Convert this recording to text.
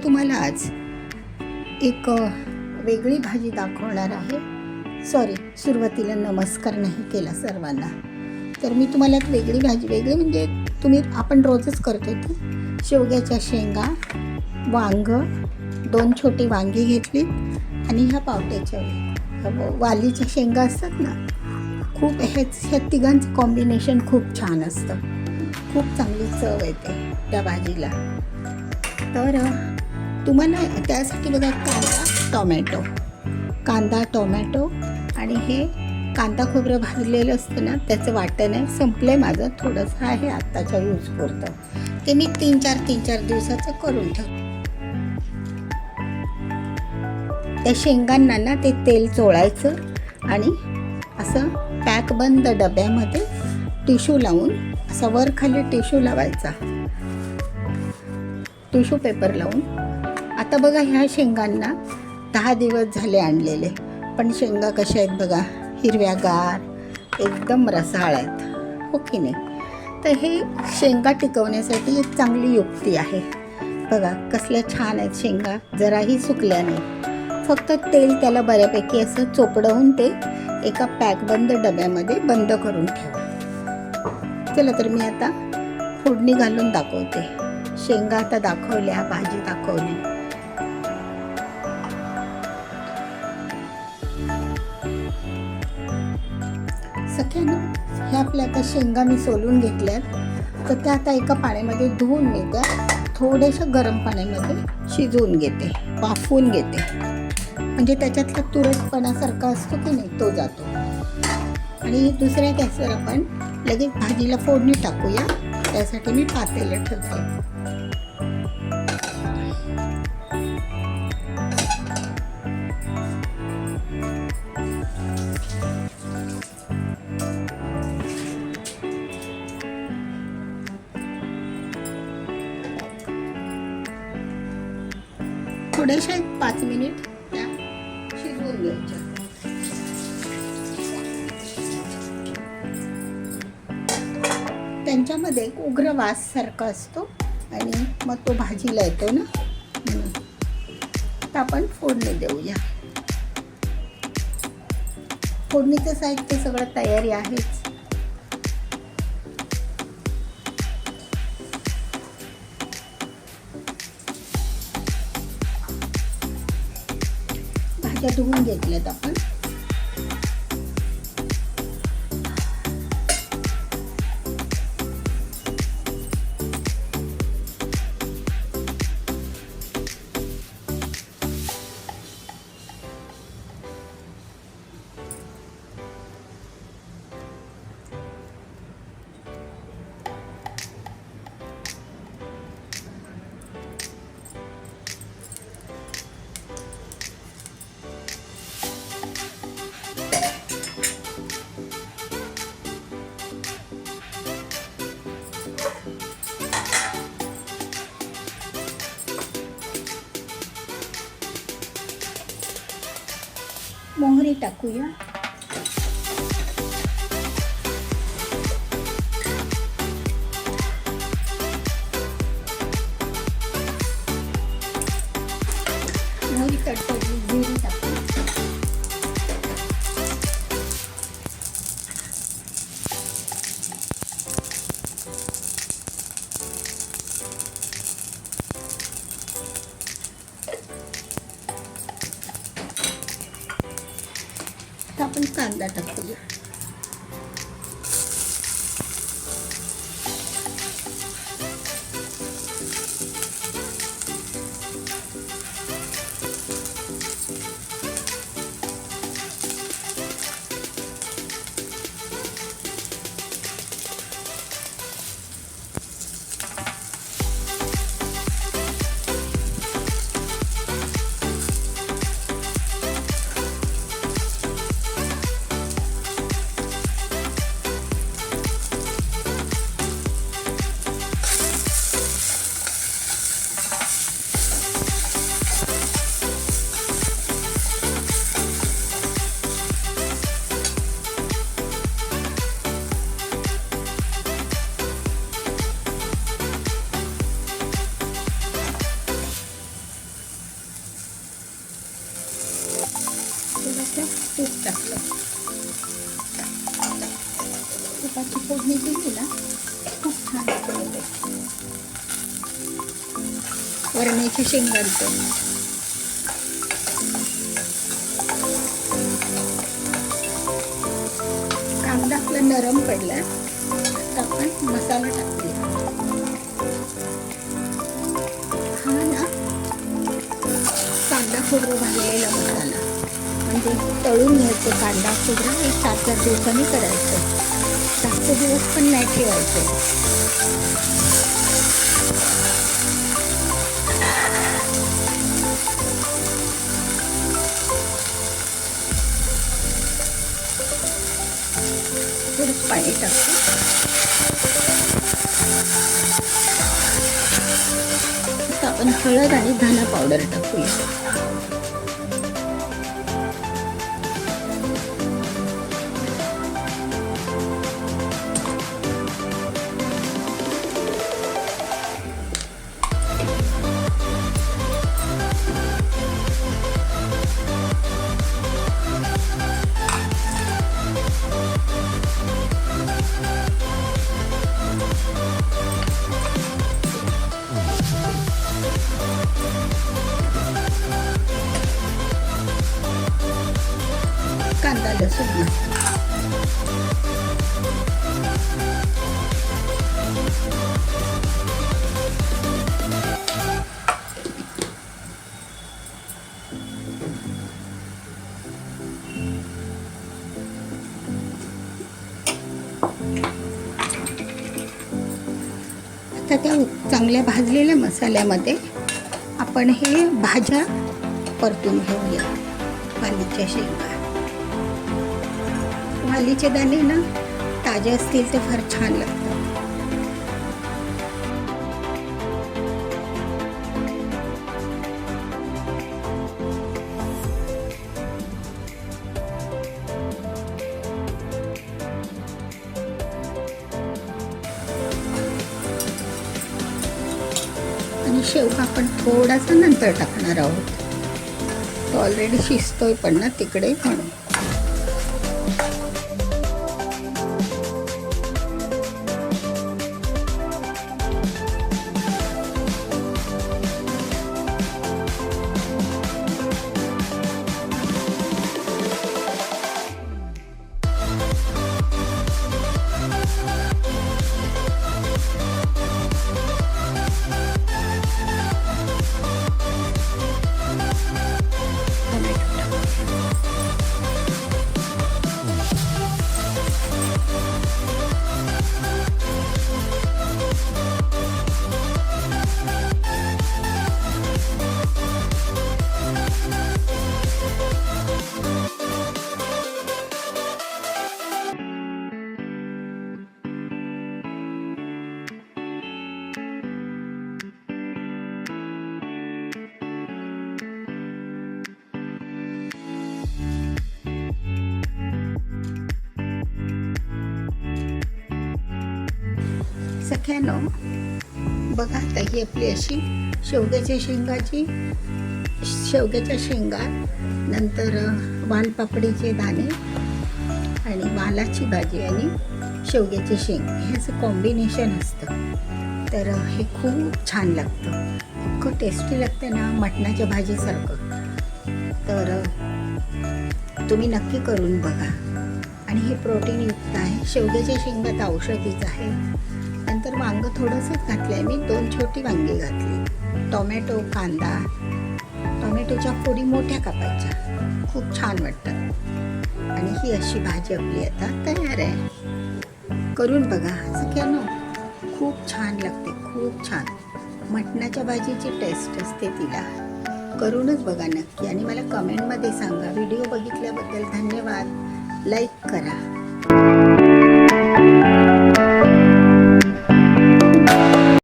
तुम्हाला आज एक वेगळी भाजी दाखवणार आहे. सॉरी, सुरुवातीला नमस्कार नाही केला सर्वांना. तर मी तुम्हाला एक वेगळी भाजी, वेगळी म्हणजे आपण रोजच करतो ती शेवग्याच्या शेंगा, वांग, 2 छोटी वांगी घेतली आणि ह्या पावट्याच्या वालीच्या शेंगा असतात ना, खूप ह्या तिघांचं कॉम्बिनेशन खूप छान असतं. खूप चांगली चव येते त्या भाजीला. तर तुम्हाला त्यासाठी बघा कांदा टोमॅटो आणि हे कांदा खोबरं भाजलेलं असतं ना, त्याचं वाटण आहे. संपलं आहे माझं, थोडंसं आहे आत्ताच्या यूज पुरतं. ते मी 3-4 दिवसाचं करून ठेवतो. त्या शेंगांना ना ते तेल चोळायचं आणि असं पॅकबंद डब्यामध्ये टिश्यू लावून, असा वर खाली टिश्यू लावायचा, टिश्यू पेपर लावून. आता बघा, ह्या शेंगांना 10 दिवस झाले आणलेले, पण शेंगा कशा आहेत बघा, हिरव्यागार, एकदम रसाळ आहेत, हो की नाही? तर हे शेंगा टिकवण्यासाठी एक चांगली युक्ती आहे. बघा कसल्या छान आहेत शेंगा, जराही सुकल्या नाही. फक्त तेल त्याला बऱ्यापैकी असं चोपडवून ते एका पॅकबंद डब्यामध्ये बंद करून ठेवा. चला, तर मी आता फोडणी घालून दाखवते. शेंगा आता दाखवल्या, भाजी दाखवली. सख्यानं, ह्या आपल्या आता शेंगा मी सोलून घेतल्यात, तर त्या आता एका पाण्यामध्ये धुवून मी त्या थोड्याशा गरम पाण्यामध्ये शिजवून घेते, वाफवून घेते. म्हणजे त्याच्यातला तुरटपणासारखा असतो की नाही, तो जातो. आणि दुसऱ्या गॅसवर आपण लगेच भाजीला फोडणी टाकूया. त्यासाठी मी पातेलं ठेवते. थोड्याशा 5 मिनिट त्या शिजवून घ्यायच्या. त्यांच्यामध्ये एक उग्र वास सारखा असतो आणि मग तो भाजीला येतो ना. तर आपण फोडणी देऊया. फोडणीचं साहित्य सगळं तयारी आहेच. भाज्या धुवून घेतल्यात आपण. मोहरी टाकूया. मोहरी तडतडली, जिरे टाकू. आपण कांदा टाकूया. तुपाची फोडणी दिली ना खूप छान होते. वरण्याच्या शेंगांचं कांदा आपला नरम पडला. आता आपण मसाला टाकूया. हा ना कांदा खोबरं भाजलेला मसाला, म्हणजे तळून घ्यायचं कांदा खोबरं. हे 7-8 दिवसांनी करायचं, जास्त दिवस पण नाही ठेवायचं. थोडं पाणी टाकतो. आता आपण हळद आणि धना पावडर टाकूया. कांदा लसूण आता त्या चांगल्या भाजलेल्या मसाल्यामध्ये आपण हे भाज्या परतून घेऊया. वालीच्या शेंगा, वालीचे दाणे ना ताजे असतील ते फार छान लागतात. आणि शेवगा आपण थोडासा नंतर टाकणार आहोत. तो ऑलरेडी शिजतोय पण ना तिकडे, म्हणून. सख्यानो बघा, आता ही आपली अशी शेवग्याच्या शेंगा, नंतर वालपापडीचे दाणे आणि वालाची भाजी आणि शेवग्याची शेंग, हे असं कॉम्बिनेशन असतं. तर हे खूप छान लागतं, इतकं टेस्टी लागतं ना, मटणाच्या भाजीसारखं. तर तुम्ही नक्की करून बघा. आणि हे प्रोटीनयुक्त आहे. शेवग्याच्या शेंगात औषधीच आहे. नंतर वांगं थोडंसंच घातलं आहे मी, 2 छोटी वांगी घातली. टोमॅटो, कांदा, टोमॅटोच्या फोडी मोठ्या कापायच्या, खूप छान वाटतं. आणि ही अशी भाजी आपली आता तयार आहे. करून बघा सगळ्यांनो, खूप छान लागते, खूप छान. मटणाच्या भाजीची टेस्ट असते तिला. करूनच बघा नक्की आणि मला कमेंटमध्ये सांगा. व्हिडिओ बघितल्याबद्दल धन्यवाद. लाईक करा.